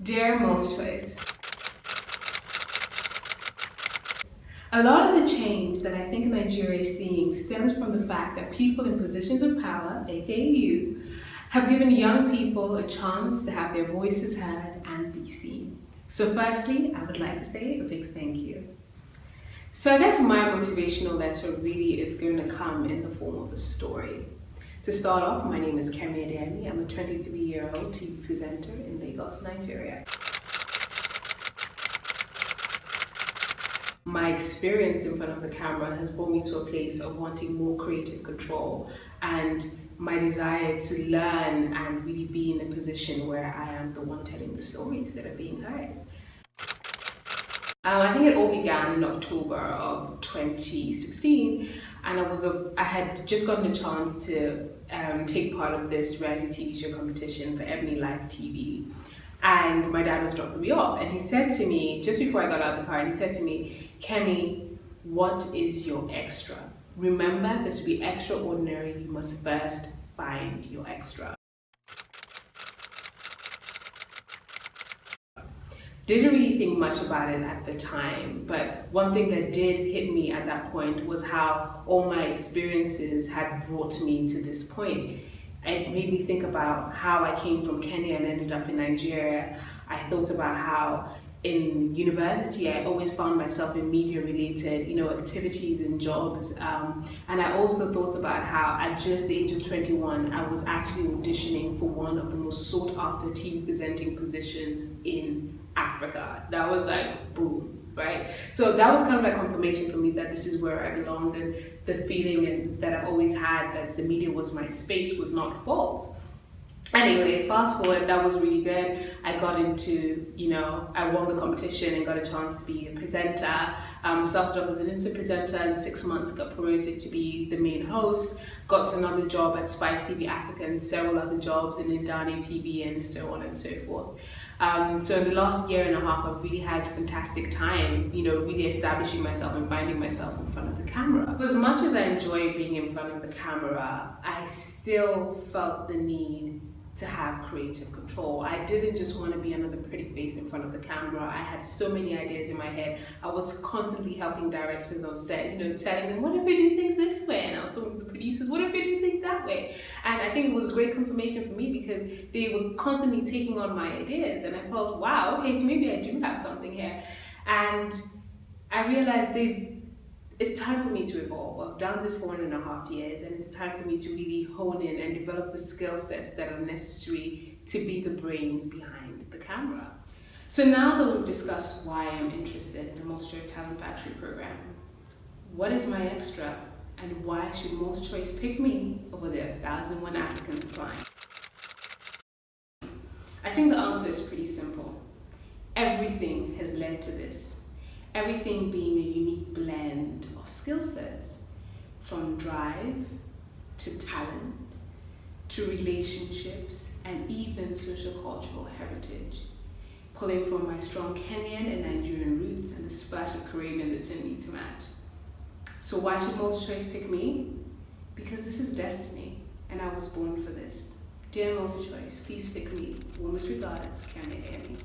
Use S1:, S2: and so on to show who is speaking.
S1: Dear MultiChoice, a lot of the change that I think Nigeria is seeing stems from the fact that people in positions of power, aka you, have given young people a chance to have their voices heard and be seen. So firstly, I would like to say a big thank you. So I guess my motivational letter really is going to come in the form of a story. To start off, my name is Kemi Adeyemi. I'm a 23-year-old TV presenter in Lagos, Nigeria. My experience in front of the camera has brought me to a place of wanting more creative control and my desire to learn and really be in a position where I am the one telling the stories that are being heard. I think it all began in October of 2016, and I had just gotten a chance to take part of this reality TV show competition for Ebony Live TV. And my dad was dropping me off, and he said to me, just before I got out of the car, and he said to me, Kemi, what is your extra? Remember that to be extraordinary, you must first find your extra. Didn't really think much about it at the time, but one thing that did hit me at that point was how all my experiences had brought me to this point. It made me think about how I came from Kenya and ended up in Nigeria. I thought about how in university I always found myself in media related, activities and jobs. And I also thought about how at just the age of 21, I was actually auditioning for one of the most sought after TV presenting positions in Africa. That was like, boom, right? So that was kind of like confirmation for me that this is where I belonged, and the feeling that I've always had that the media was my space was not false. Anyway, fast forward, that was really good. I got into, I won the competition and got a chance to be a presenter. Started off as an intern presenter, in 6 months got promoted to be the main host. Got another job at Spice TV Africa and several other jobs in Indani TV and so on and so forth. So in the last year and a half, I've really had a fantastic time, really establishing myself and finding myself in front of the camera. As much as I enjoy being in front of the camera, I still felt the need to have creative control. I didn't just want to be another pretty face in front of the camera. I had so many ideas in my head. I was constantly helping directors on set, telling them, what if we do things this way? And I was talking to the producers, what if we do things that way? And I think it was great confirmation for me because they were constantly taking on my ideas, and I felt, wow, okay, so maybe I do have something here. And I realized it's time for me to evolve. I've done this for 1.5 years, and it's time for me to really hone in and develop the skill sets that are necessary to be the brains behind the camera. So now that we've discussed why I'm interested in the MultiChoice Talent Factory program, what is my extra, and why should MultiChoice pick me over the 1,001 applicants applying? I think the answer is pretty simple. Everything has led to this. Everything being a unique blend of skill sets, from drive to talent to relationships and even socio-cultural heritage, pulling from my strong Kenyan and Nigerian roots and a splash of Caribbean that's in me to match. So why should MultiChoice pick me? Because this is destiny, and I was born for this. Dear MultiChoice, please pick me. Warmest regards, Kemi Adeyemi.